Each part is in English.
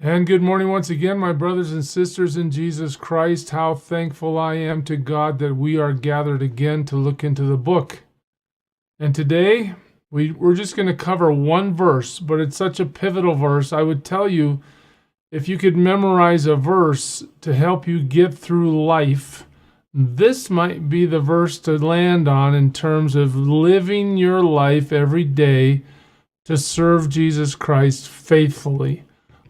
And good morning once again, my brothers and sisters in Jesus Christ. How thankful I am to God that we are gathered again to look into the book. And today, we're just going to cover one verse, but it's such a pivotal verse. I would tell you, if you could memorize a verse to help you get through life, this might be the verse to land on in terms of living your life every day to serve Jesus Christ faithfully.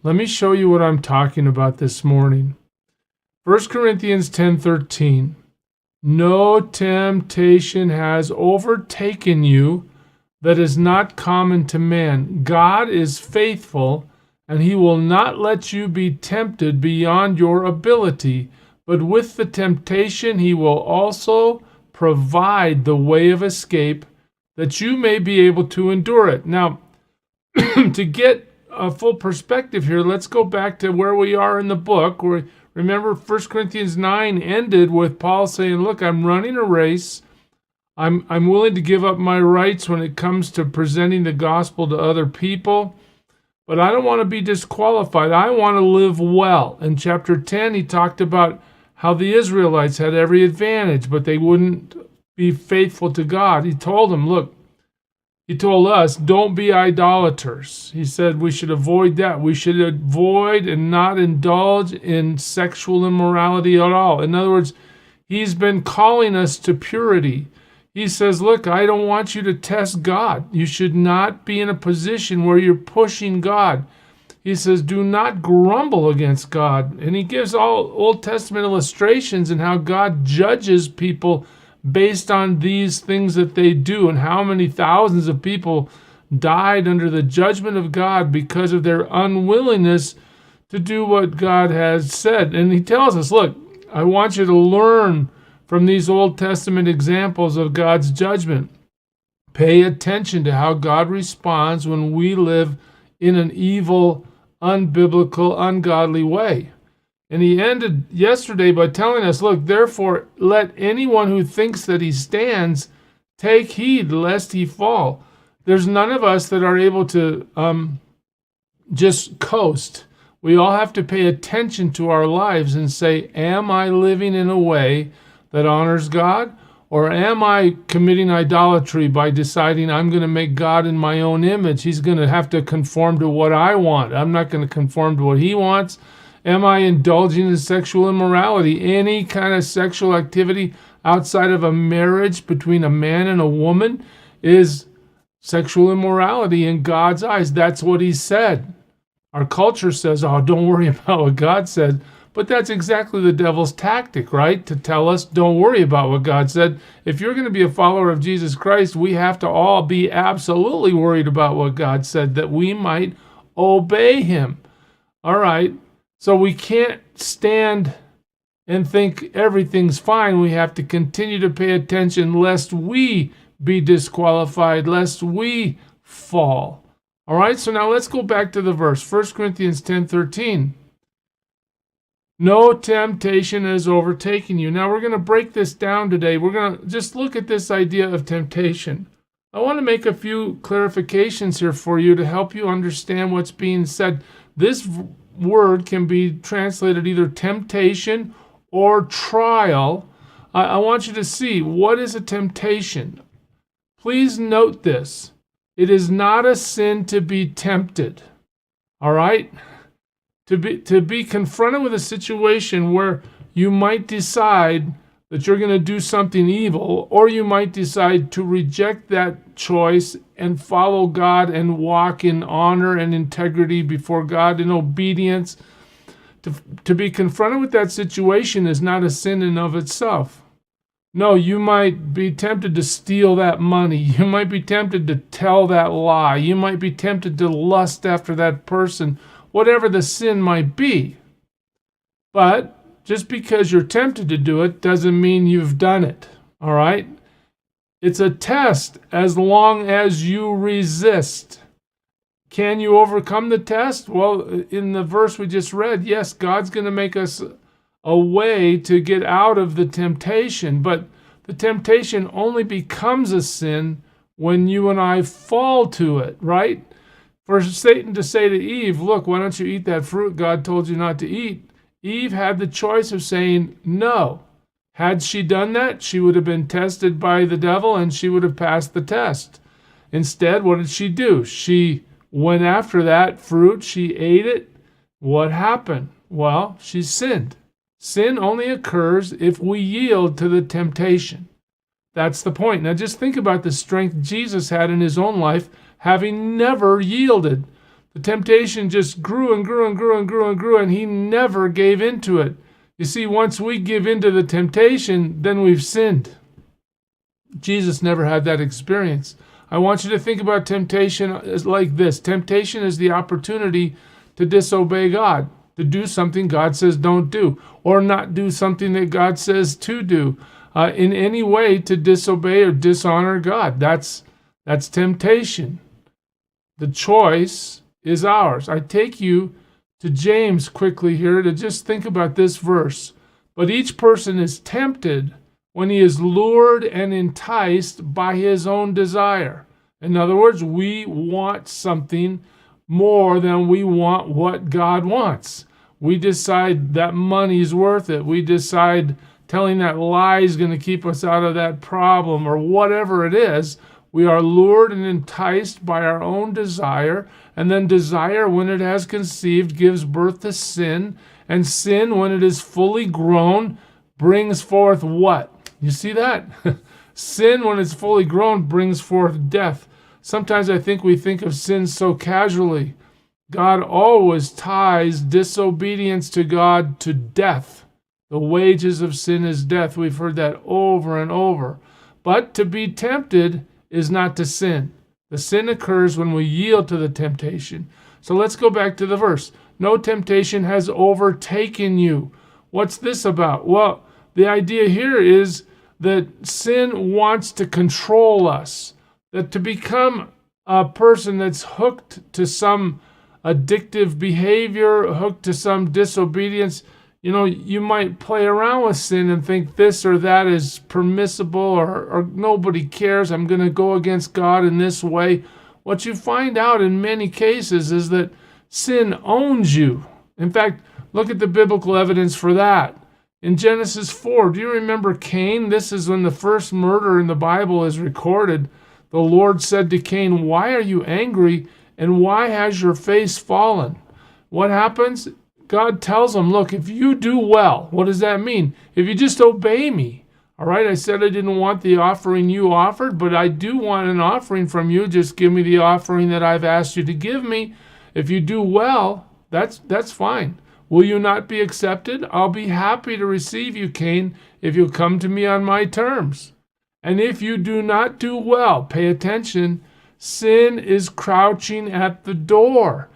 Let me show you what I'm talking about this morning. 1 Corinthians 10:13. No temptation has overtaken you that is not common to man. God is faithful, and he will not let you be tempted beyond your ability. But with the temptation, he will also provide the way of escape that you may be able to endure it. Now, to get a full perspective here, let's go back to where we are in the book. Remember, 1 Corinthians 9 ended with Paul saying, look, I'm running a race. I'm willing to give up my rights when it comes to presenting the gospel to other people, but I don't want to be disqualified. I want to live well. In chapter 10, he talked about how the Israelites had every advantage, but they wouldn't be faithful to God. He told them, look, he told us, don't be idolaters. He said we should avoid that. We should avoid and not indulge in sexual immorality at all. In other words, he's been calling us to purity. He says, look, I don't want you to test God. You should not be in a position where you're pushing God. He says, do not grumble against God. And he gives all Old Testament illustrations and how God judges people based on these things that they do, and how many thousands of people died under the judgment of God because of their unwillingness to do what God has said. And he tells us, look, I want you to learn from these Old Testament examples of God's judgment. Pay attention to how God responds when we live in an evil, unbiblical, ungodly way. And he ended yesterday by telling us, look, therefore, let anyone who thinks that he stands take heed lest he fall. There's none of us that are able to just coast. We all have to pay attention to our lives and say, am I living in a way that honors God? Or am I committing idolatry by deciding I'm going to make God in my own image? He's going to have to conform to what I want. I'm not going to conform to what he wants. Am I indulging in sexual immorality? Any kind of sexual activity outside of a marriage between a man and a woman is sexual immorality in God's eyes. That's what he said. Our culture says, oh, don't worry about what God said. But that's exactly the devil's tactic, right? To tell us, don't worry about what God said. If you're going to be a follower of Jesus Christ, we have to all be absolutely worried about what God said, that we might obey him. All right. So we can't stand and think everything's fine. We have to continue to pay attention lest we be disqualified, lest we fall. All right, so now let's go back to the verse, 1 Corinthians 10:13. No temptation has overtaken you. Now we're going to break this down today. We're going to just look at this idea of temptation. I want to make a few clarifications here for you to help you understand what's being said. This word can be translated either temptation or trial. I want you to see, what is a temptation? Please note this. It is not a sin to be tempted. All right? To be confronted with a situation where you might decide that you're going to do something evil, or you might decide to reject that choice and follow God and walk in honor and integrity before God in obedience. To be confronted with that situation is not a sin in of itself. No, you might be tempted to steal that money. You might be tempted to tell that lie. You might be tempted to lust after that person, whatever the sin might be. But just because you're tempted to do it doesn't mean you've done it, all right? It's a test as long as you resist. Can you overcome the test? Well, in the verse we just read, yes, God's going to make us a way to get out of the temptation, but the temptation only becomes a sin when you and I fall to it, right? For Satan to say to Eve, look, why don't you eat that fruit God told you not to eat? Eve had the choice of saying no. Had she done that, she would have been tested by the devil and she would have passed the test. Instead, what did she do? She went after that fruit. She ate it. What happened? Well, she sinned. Sin only occurs if we yield to the temptation. That's the point. Now just think about the strength Jesus had in his own life, having never yielded. The temptation just grew and grew and grew and grew and grew, and he never gave in to it. You see, once we give in to the temptation, then we've sinned. Jesus never had that experience. I want you to think about temptation as like this. Temptation is the opportunity to disobey God, to do something God says don't do, or not do something that God says to do, in any way to disobey or dishonor God. That's temptation. The choice is ours. I take you to James quickly here to just think about this verse. But each person is tempted when he is lured and enticed by his own desire. In other words, we want something more than we want what God wants. We decide that money's worth it. We decide telling that lie is going to keep us out of that problem, or whatever it is. We are lured and enticed by our own desire, and then desire, when it has conceived, gives birth to sin, and sin, when it is fully grown, brings forth what? You see that? Sin, when it's fully grown, brings forth death. Sometimes I think we think of sin so casually. God always ties disobedience to God to death. The wages of sin is death. We've heard that over and over. But to be tempted is not to sin. The sin occurs when we yield to the temptation. So let's go back to the verse. No temptation has overtaken you. What's this about? Well, the idea here is that sin wants to control us. That to become a person that's hooked to some addictive behavior, hooked to some disobedience, you might play around with sin and think this or that is permissible, or nobody cares. I'm going to go against God in this way. What you find out in many cases is that sin owns you. In fact, look at the biblical evidence for that. In Genesis 4, do you remember Cain? This is when the first murder in the Bible is recorded. The Lord said to Cain, "Why are you angry, and why has your face fallen?" What happens? God tells him, look, if you do well, what does that mean? If you just obey me. All right, I said I didn't want the offering you offered, but I do want an offering from you. Just give me the offering that I've asked you to give me. If you do well, that's fine. Will you not be accepted? I'll be happy to receive you, Cain, if you'll come to me on my terms. And if you do not do well, pay attention, sin is crouching at the door.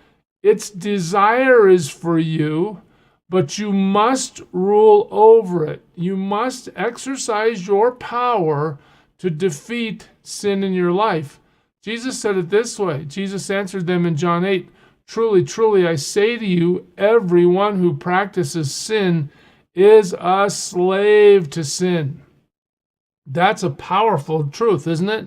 Its desire is for you, but you must rule over it. You must exercise your power to defeat sin in your life. Jesus said it this way. Jesus answered them in John 8, "Truly, truly, I say to you, everyone who practices sin is a slave to sin." That's a powerful truth, isn't it?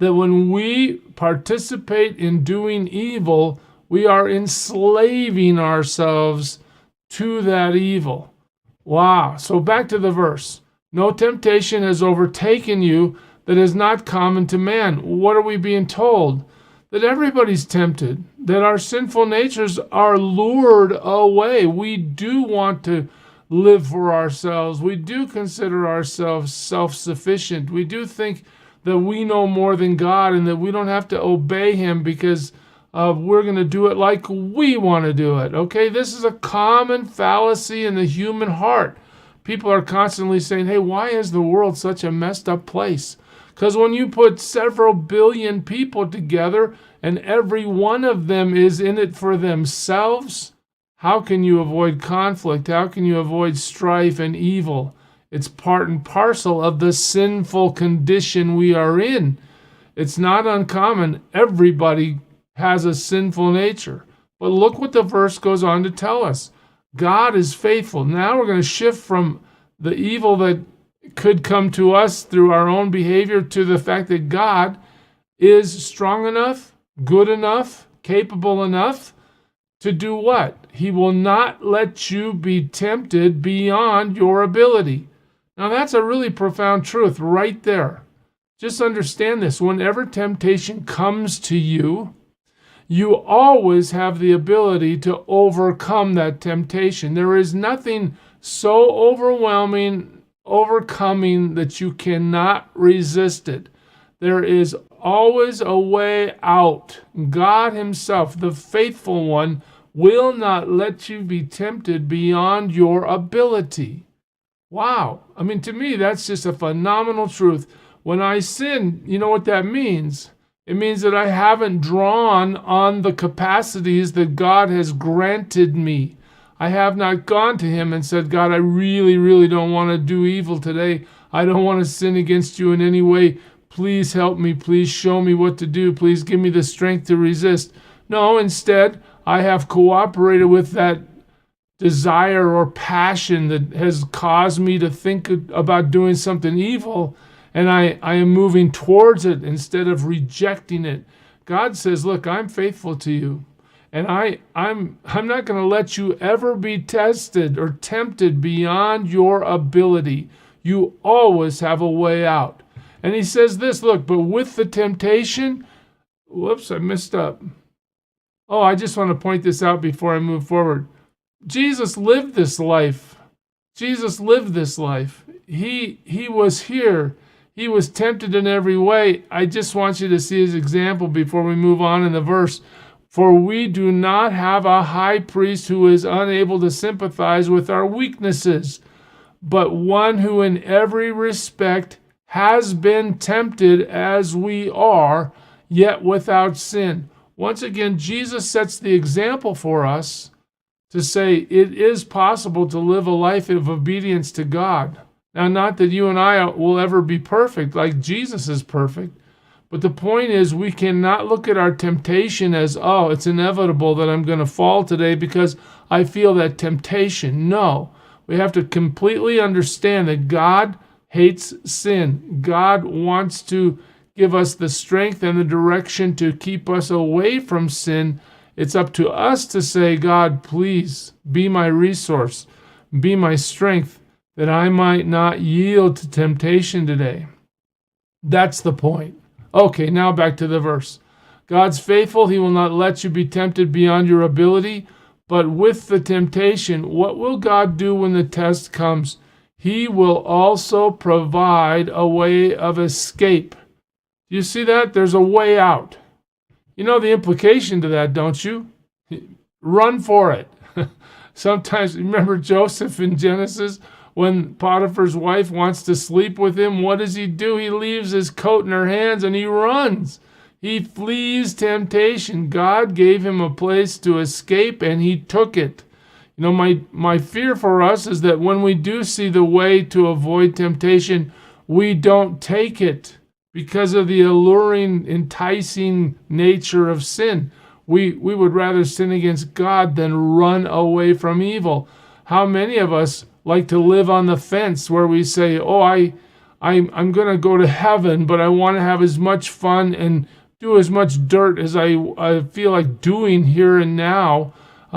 That when we participate in doing evil, we are enslaving ourselves to that evil. Wow. So back to the verse. No temptation has overtaken you that is not common to man. What are we being told? That everybody's tempted, that our sinful natures are lured away. We do want to live for ourselves. We do consider ourselves self-sufficient. We do think that we know more than God and that we don't have to obey him because we're going to do it like we want to do it. Okay, this is a common fallacy in the human heart. People are constantly saying, hey, why is the world such a messed up place? Because when you put several billion people together and every one of them is in it for themselves, how can you avoid conflict? How can you avoid strife and evil? It's part and parcel of the sinful condition we are in. It's not uncommon. Everybody has a sinful nature. But look what the verse goes on to tell us. God is faithful. Now we're going to shift from the evil that could come to us through our own behavior to the fact that God is strong enough, good enough, capable enough to do what? He will not let you be tempted beyond your ability. Now that's a really profound truth right there. Just understand this. Whenever temptation comes to you, you always have the ability to overcome that temptation. There is nothing so overcoming that you cannot resist it. There is always a way out. God himself, the faithful one, will not let you be tempted beyond your ability. Wow. I mean, to me, that's just a phenomenal truth. When I sin, you know what that means? It means that I haven't drawn on the capacities that God has granted me. I have not gone to him and said, God, I really, really don't want to do evil today. I don't want to sin against you in any way. Please help me. Please show me what to do. Please give me the strength to resist. No, instead, I have cooperated with that desire or passion that has caused me to think about doing something evil, and I am moving towards it instead of rejecting it. God says, look, I'm faithful to you, and I'm not going to let you ever be tested or tempted beyond your ability. You always have a way out. And he says this, look, but with the temptation, whoops, I messed up. Oh, I just want to point this out before I move forward. Jesus lived this life. Jesus lived this life. He was here. He was tempted in every way. I just want you to see his example before we move on in the verse. For we do not have a high priest who is unable to sympathize with our weaknesses, but one who in every respect has been tempted as we are, yet without sin. Once again, Jesus sets the example for us to say it is possible to live a life of obedience to God. Now, not that you and I will ever be perfect like Jesus is perfect, but the point is we cannot look at our temptation as, oh, it's inevitable that I'm going to fall today because I feel that temptation. No, we have to completely understand that God hates sin. God wants to give us the strength and the direction to keep us away from sin. It's up to us to say, God, please be my resource, be my strength, that I might not yield to temptation today. That's the point. Okay, now back to the verse. God's faithful. He will not let you be tempted beyond your ability. But with the temptation, what will God do when the test comes? He will also provide a way of escape. Do you see that? There's a way out. You know the implication to that, don't you? Run for it. Sometimes, remember Joseph in Genesis? When Potiphar's wife wants to sleep with him, what does he do? He leaves his coat in her hands and he runs. He flees temptation. God gave him a place to escape and he took it. You know, my fear for us is that when we do see the way to avoid temptation, we don't take it because of the alluring, enticing nature of sin. We would rather sin against God than run away from evil. How many of us like to live on the fence where we say, oh, I'm going to go to heaven, but I want to have as much fun and do as much dirt as I feel like doing here and now,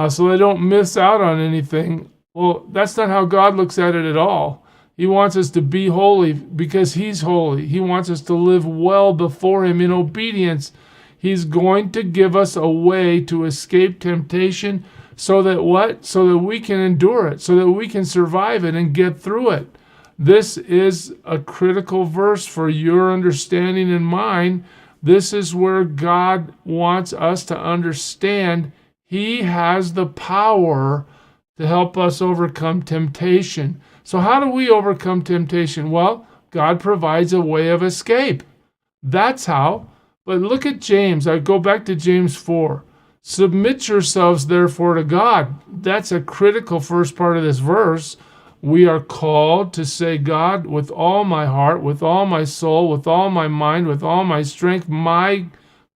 so I don't miss out on anything. Well, that's not how God looks at it at all. He wants us to be holy because he's holy. He wants us to live well before him in obedience. He's going to give us a way to escape temptation so that what? So that we can endure it, so that we can survive it and get through it. This is a critical verse for your understanding and mine. This is where God wants us to understand he has the power to help us overcome temptation. So how do we overcome temptation? Well, God provides a way of escape. That's how. But look at James. I go back to James 4. Submit yourselves, therefore, to God. That's a critical first part of this verse. We are called to say, God, with all my heart, with all my soul, with all my mind, with all my strength, my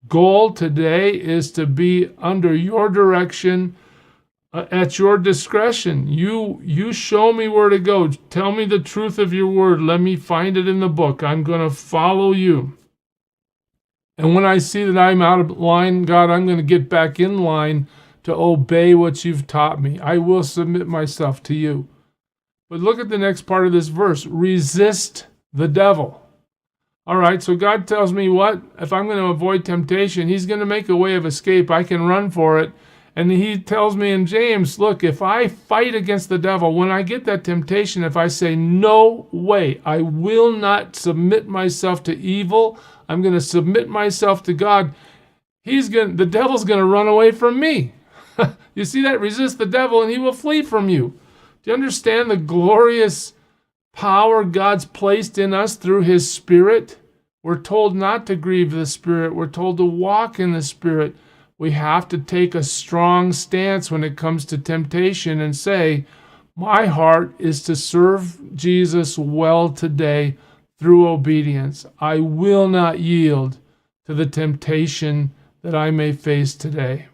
goal today is to be under your direction, at your discretion. You show me where to go. Tell me the truth of your word. Let me find it in the book. I'm going to follow you. And when I see that I'm out of line, God, I'm going to get back in line to obey what you've taught me. I will submit myself to you. But look at the next part of this verse. Resist the devil. All right, so God tells me what? If I'm going to avoid temptation, he's going to make a way of escape. I can run for it. And he tells me in James, look, if I fight against the devil, when I get that temptation, if I say, no way, I will not submit myself to evil, I'm going to submit myself to God, the devil's going to run away from me. You see that? Resist the devil and he will flee from you. Do you understand the glorious power God's placed in us through his Spirit? We're told not to grieve the Spirit. We're told to walk in the Spirit. We have to take a strong stance when it comes to temptation and say, my heart is to serve Jesus well today through obedience. I will not yield to the temptation that I may face today.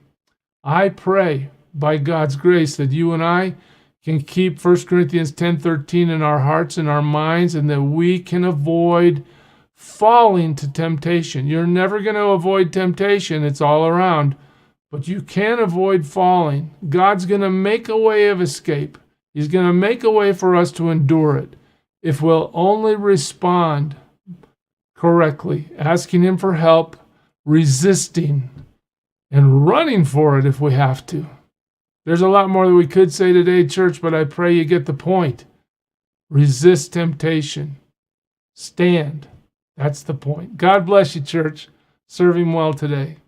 I pray by God's grace that you and I can keep 1 Corinthians 10:13 in our hearts and our minds, and that we can avoid falling to temptation. You're never going to avoid temptation. It's all around. But you can avoid falling. God's going to make a way of escape. He's going to make a way for us to endure it if we'll only respond correctly, asking him for help, resisting, and running for it if we have to. There's a lot more that we could say today, church, but I pray you get the point. Resist temptation. Stand. That's the point. God bless you, church. Serve him well today.